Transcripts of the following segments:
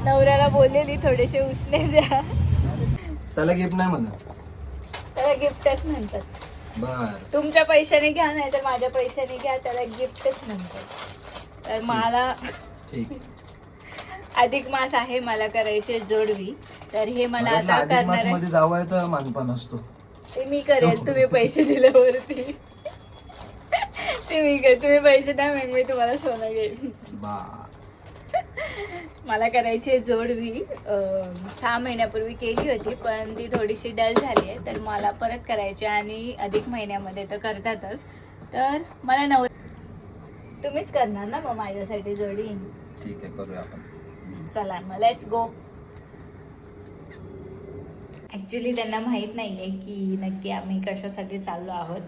नवऱ्याला बोललेली थोडेसे उसने द्या. त्याला गिफ्ट नाही म्हणा, त्याला गिफ्टच म्हणतात. बर तुमच्या पैशाने घ्या नाही तर माझ्या पैशाने घ्या, त्याला गिफ्टच म्हणतात. तर मला ठीक. अधिक मास आहे, मला करायचे जोडवी. तर हे मला आता अधिक मास करणार आहे. मध्ये जावायचा मानपान असतो ते मी करेल तुम्ही पैसे दिल्यावरती. तुम्ही पैसे द्या मग मी तुम्हाला सोनं घेईन. बा मला करायची जोडवी 6 महिन्यापूर्वी केली होती, पण ती थोडीशी डल झाली आहे. तर मला परत करायची आणि अधिक महिन्यामध्ये तर करतातच. तर मला तुम्हीच करणार ना मग माझ्यासाठी जोडी? ठीक आहे, करूया आपण. चला मग लेट्स गो. ॲक्च्युली त्यांना माहीत नाही आहे की नक्की आम्ही कशासाठी चाललो आहोत.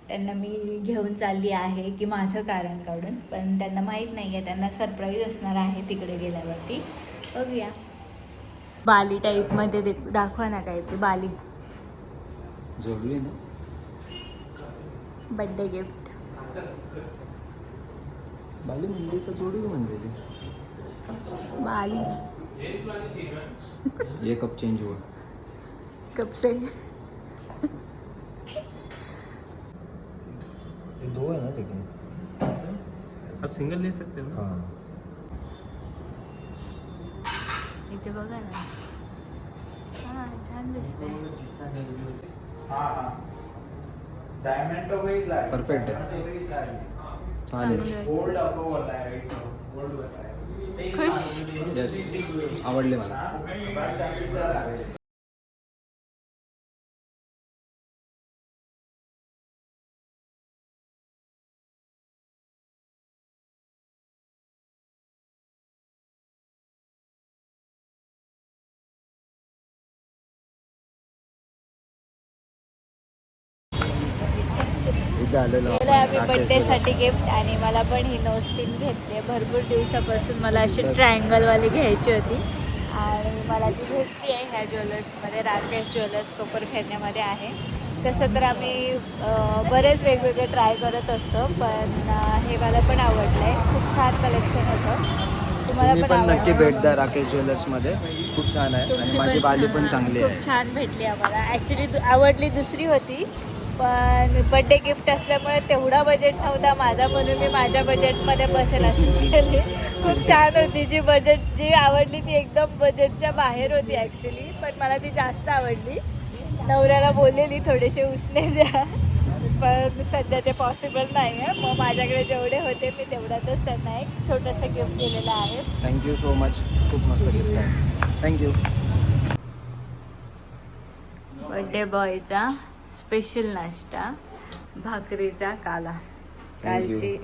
त्यांना मी घेऊन चालली आहे की माझं कारण काढून, पण त्यांना माहीत नाही आहे. त्यांना सरप्राईज असणार आहे तिकडे गेल्यावरती. बघूया. बाली टाईपमध्ये दाखवा ना काय ते बाली जोडवी ना, बड्डे गिफ्ट. बाली म्हणजे तर जोडवी म्हणजे बाली ये कब चेंज हुआ? कब से? ये दो है ना, लेकिन आप सिंगल ले सकते हो. हाँ. इथे बघा ना. हां छान दिसते. परफेक्ट आहे, छान आहे. खुश. येस, आवडले मला. इथे आलेलो आम्ही बड्डेसाठी गिफ्ट, आणि मला पण ही नोज पिन घेतली आहे. भरपूर दिवसापासून मला अशी ट्रायंगलवाली घ्यायची होती आणि मला ती भेटली आहे ह्या ज्वेलर्समध्ये. राकेश ज्वेलर्स कोपरखैरण्यामध्ये आहे. तसं तर आम्ही बरेच वेगवेगळे ट्राय करत असतो, पण हे मला पण आवडलं आहे. खूप छान कलेक्शन होतं. तुम्हाला पण नक्की आवडलं? भेट द्या राकेश ज्वेलर्समध्ये, खूप छान आहे. आणि माझी बाली पण चांगली आहे. खूप छान भेटली आम्हाला. ॲक्च्युली आवडली दुसरी होती, पण बड्डे गिफ्ट असल्यामुळे तेवढा बजेट नव्हता माझा, म्हणून मी माझ्या बजेटमध्ये बसेल अशी केली. खूप छान होती. जी आवडली ती एकदम बजेटच्या बाहेर होती ॲक्च्युली, पण मला ती जास्त आवडली. नवऱ्याला बोललेली थोडेसे उसने द्या, पण सध्या ते पॉसिबल नाही आहे. मग माझ्याकडे जेवढे होते मी तेवढ्यातच त्यांना एक छोटंसं गिफ्ट दिलेलं आहे. थँक्यू सो मच, खूप मस्त गिफ्ट आहे. थँक्यू. बड्डे बॉयचा स्पेशल नाश्ता, भाकरीचा काला. कालची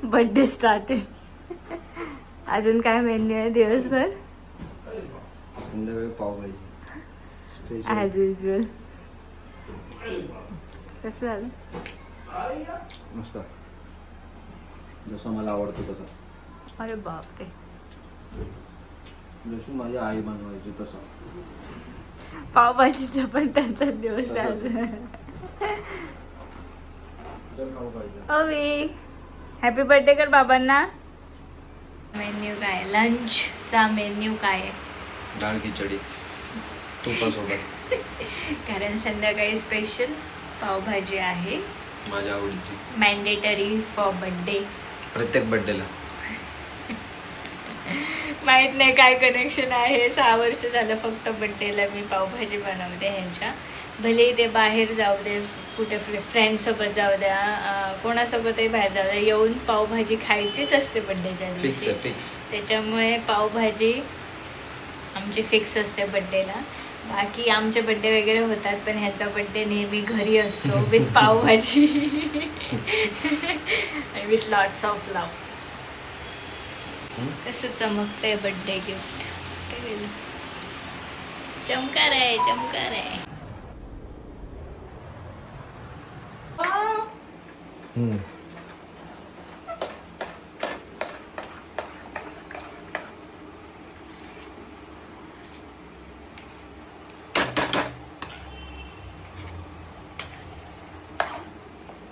बड्डे स्टार्टेड. अजून काय मेन्यू आहे दिवसभर? संध्याकाळी पावभाजी स्पेशल ॲज युजल. कसं झालं? मस्त, जसं मला आवडतं तसं. अरे बापरे. जशी माझी आई बनवायची तसं. पावभाजीचा पण त्यांचा दिवस आहे. ओवी हॅपी बर्थडे कर बाबांना. मेन्यू काय? लंचचा मेन्यू काय आहे? डाळ खिचडी तुपासोबत. कारण संध्याकाळी स्पेशल पावभाजी आहे, माझ्या आवडीची, मॅन्डेटरी फॉर बर्थडे. प्रत्येक बर्थडेला. माहीत नाही काय कनेक्शन आहे. 6 वर्ष झालं फक्त बड्डेला मी पावभाजी बनवते ह्यांच्या. भले ते बाहेर जाऊ दे, कुठे फ्रेंडसोबत जाऊ द्या, कोणासोबतही बाहेर जाऊ द्या, येऊन पावभाजी खायचीच असते बड्डेच्या दिवशी. फिक्स. त्याच्यामुळे पावभाजी आमची फिक्स असते बड्डेला. बाकी आमचे बड्डे वगैरे होतात, पण ह्याचा बड्डे नेहमी घरी असतो with pav bhaji with lots of love. कसं चमकतंय बड्डे गिफ्ट. काय केलं? चमकार आहे, चमकार आहे.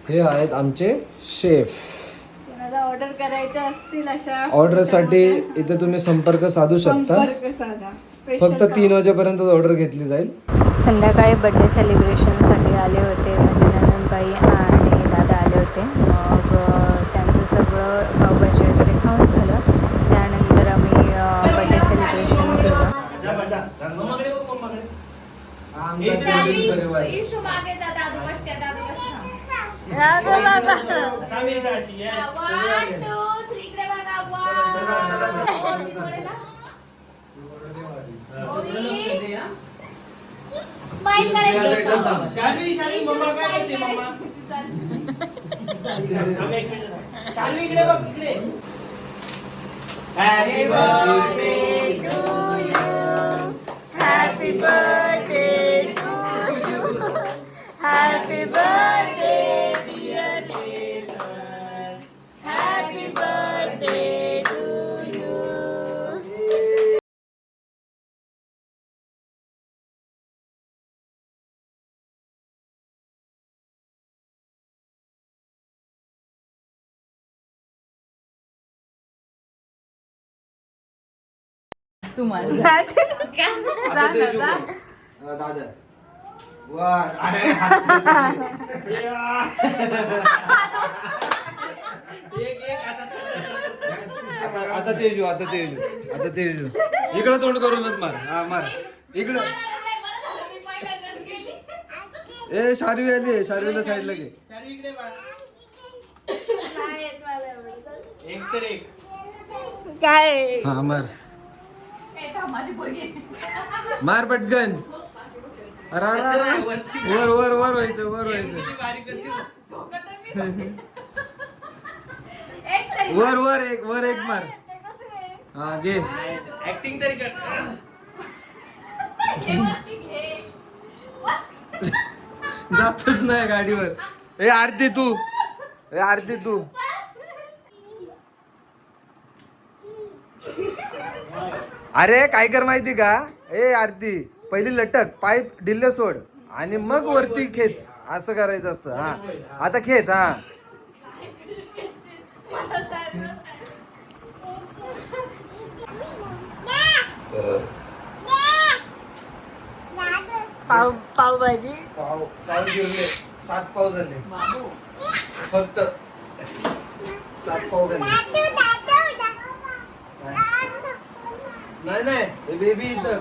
हे आहेत आमचे शेफ. कोणाला ऑर्डर करायचं घ्यायच्या असतील अशा ऑर्डरसाठी इथे तुम्ही संपर्क साधू शकता. संपर्क साधा. फक्त 3 वाजेपर्यंत ऑर्डर घेतली जाईल. संध्याकाळी बड्डे सेलिब्रेशनसाठी आले होते माझे नंदनबाई आणि दादा आले होते. मग त्यांचं सगळं पावभाजी वगैरे खाऊन झालं. त्यानंतर आम्ही बड्डे सेलिब्रेशन केलं. स्माइल करायची. शाली मम्मा काय करते मम्मा? थांब एक मिनिट. शाली इकडे बघ इकडे. Happy birthday to you. Happy birthday to you. Happy birthday dear Ketan. Happy birthday to you. दादा वा आता ते येऊ आता ते येऊ आता ते येऊ. इकडं तोंड करूनच मार. हा मार इकडं. ए शारवी आली. शारवीला साईडला घे. शाली इकडे बाळा. एक तर एक. काय हा मार मार पटकन. अरे अरे अरे वर वर वर व्हायचं वर व्हायचं. वर वर एक मार. हा घे. ऍक्टिंग तरी कर. जातच नाही गाडीवर. ए आरती तू. ए आरती तू. अरे काय कर माहिती का. ए आरती पहिली लटक पाय ढिल्ले सोड आणि मग वरती खेच. असं करायचं असतं. हा आता खेच. हा पावभाजी. पाव गिरले. 7 पाव झाले फक्त. 7 पाव झाले. नाही नाही बेबी इथं